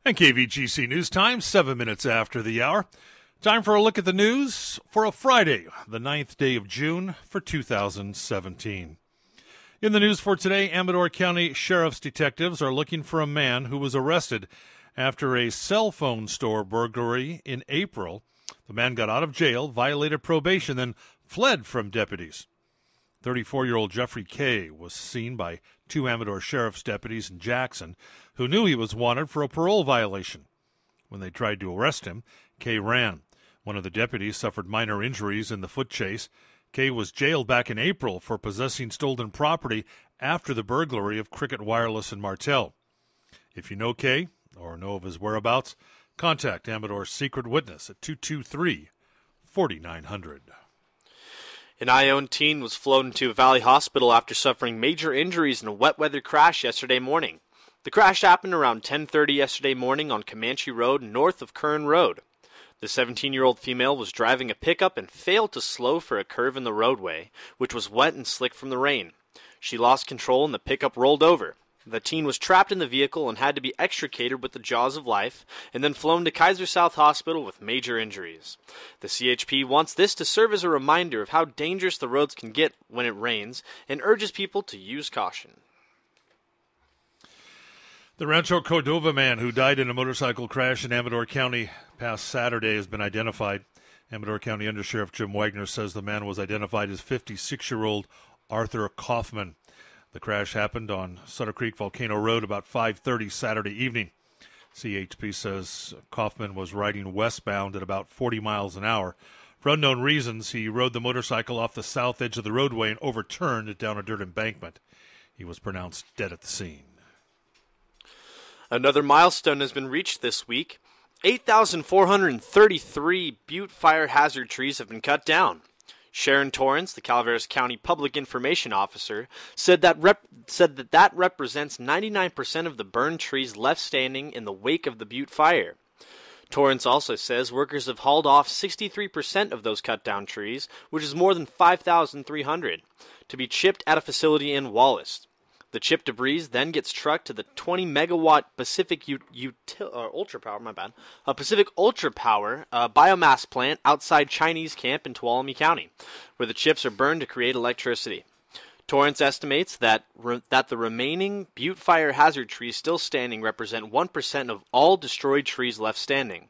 And KVGC News Time, 7 minutes after the hour. Time for a look at the news for a Friday, the 9th day of June for 2017. In the news for today, Amador County Sheriff's detectives are looking for a man who was arrested after a cell phone store burglary in April. The man got out of jail, violated probation, then fled from deputies. 34-year-old Jeffrey Kay was seen by two Amador Sheriff's deputies in Jackson who knew he was wanted for a parole violation. When they tried to arrest him, Kay ran. One of the deputies suffered minor injuries in the foot chase. Kay was jailed back in April for possessing stolen property after the burglary of Cricket Wireless in Martel. If you know Kay or know of his whereabouts, contact Amador's Secret Witness at 223-4900. An Ione teen was flown to a Valley Hospital after suffering major injuries in a wet weather crash yesterday morning. The crash happened around 10:30 yesterday morning on Comanche Road north of Kern Road. The 17-year-old female was driving a pickup and failed to slow for a curve in the roadway, which was wet and slick from the rain. She lost control and the pickup rolled over. The teen was trapped in the vehicle and had to be extricated with the jaws of life and then flown to Kaiser South Hospital with major injuries. The CHP wants this to serve as a reminder of how dangerous the roads can get when it rains and urges people to use caution. The Rancho Cordova man who died in a motorcycle crash in Amador County past Saturday has been identified. Amador County Undersheriff Jim Wagner says the man was identified as 56-year-old Arthur Kaufman. The crash happened on Sutter Creek Volcano Road about 5:30 Saturday evening. CHP says Kaufman was riding westbound at about 40 miles an hour. For unknown reasons, he rode the motorcycle off the south edge of the roadway and overturned it down a dirt embankment. He was pronounced dead at the scene. Another milestone has been reached this week. 8,433 Butte fire hazard trees have been cut down. Sharon Torrance, the Calaveras County Public Information Officer, said that represents 99% of the burned trees left standing in the wake of the Butte fire. Torrance also says workers have hauled off 63% of those cut-down trees, which is more than 5,300, to be chipped at a facility in Wallace. The chipped debris then gets trucked to the 20-megawatt Pacific Ultra Power biomass plant outside Chinese Camp in Tuolumne County, where the chips are burned to create electricity. Torrance estimates that the remaining Butte fire hazard trees still standing represent 1% of all destroyed trees left standing.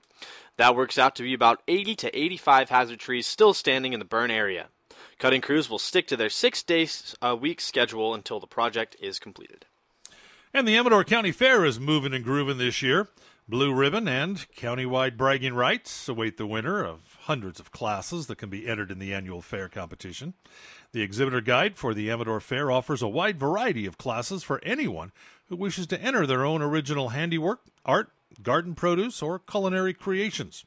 That works out to be about 80 to 85 hazard trees still standing in the burn area. Cutting crews will stick to their 6-day-a-week schedule until the project is completed. And the Amador County Fair is moving and grooving this year. Blue ribbon and countywide bragging rights await the winner of hundreds of classes that can be entered in the annual fair competition. The exhibitor guide for the Amador Fair offers a wide variety of classes for anyone who wishes to enter their own original handiwork, art, garden produce, or culinary creations.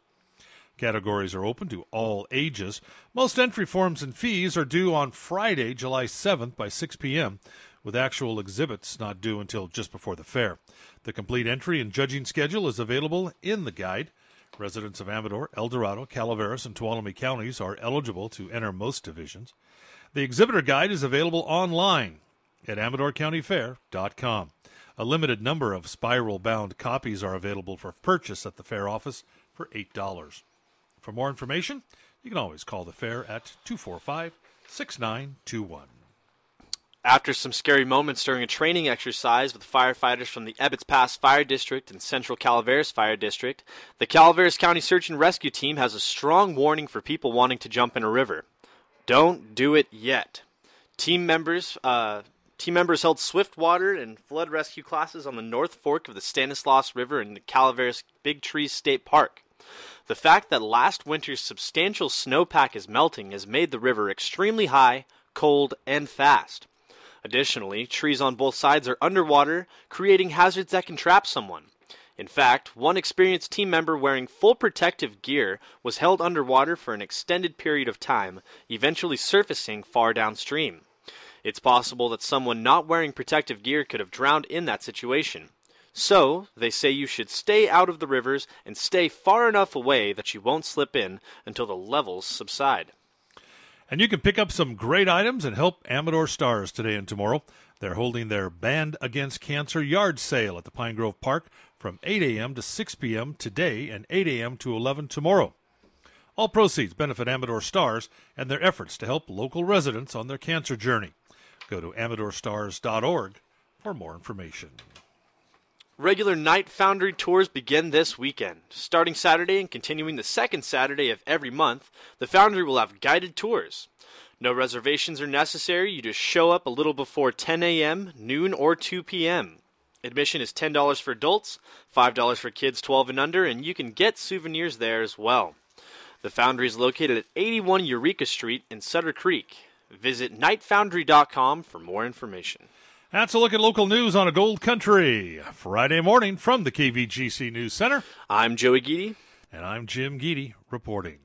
Categories are open to all ages. Most entry forms and fees are due on Friday, July 7th by 6 p.m., with actual exhibits not due until just before the fair. The complete entry and judging schedule is available in the guide. Residents of Amador, El Dorado, Calaveras, and Tuolumne counties are eligible to enter most divisions. The exhibitor guide is available online at AmadorCountyFair.com. A limited number of spiral-bound copies are available for purchase at the fair office for $8. For more information, you can always call the fair at 245-6921. After some scary moments during a training exercise with firefighters from the Ebbets Pass Fire District and Central Calaveras Fire District, the Calaveras County Search and Rescue Team has a strong warning for people wanting to jump in a river. Don't do it yet. Team members held swiftwater and flood rescue classes on the North Fork of the Stanislaus River in the Calaveras Big Trees State Park. The fact that last winter's substantial snowpack is melting has made the river extremely high, cold, and fast. Additionally, trees on both sides are underwater, creating hazards that can trap someone. In fact, one experienced team member wearing full protective gear was held underwater for an extended period of time, eventually surfacing far downstream. It's possible that someone not wearing protective gear could have drowned in that situation. So, they say you should stay out of the rivers and stay far enough away that you won't slip in until the levels subside. And you can pick up some great items and help Amador Stars today and tomorrow. They're holding their Band Against Cancer yard sale at the Pine Grove Park from 8 a.m. to 6 p.m. today and 8 a.m. to 11 tomorrow. All proceeds benefit Amador Stars and their efforts to help local residents on their cancer journey. Go to amadorstars.org for more information. Regular Night Foundry tours begin this weekend. Starting Saturday and continuing the second Saturday of every month, the Foundry will have guided tours. No reservations are necessary. You just show up a little before 10 a.m., noon, or 2 p.m. Admission is $10 for adults, $5 for kids 12 and under, and you can get souvenirs there as well. The Foundry is located at 81 Eureka Street in Sutter Creek. Visit nightfoundry.com for more information. That's a look at local news on a Gold Country. Friday morning from the KVGC News Center. I'm Joey Geedy. And I'm Jim Geedy reporting.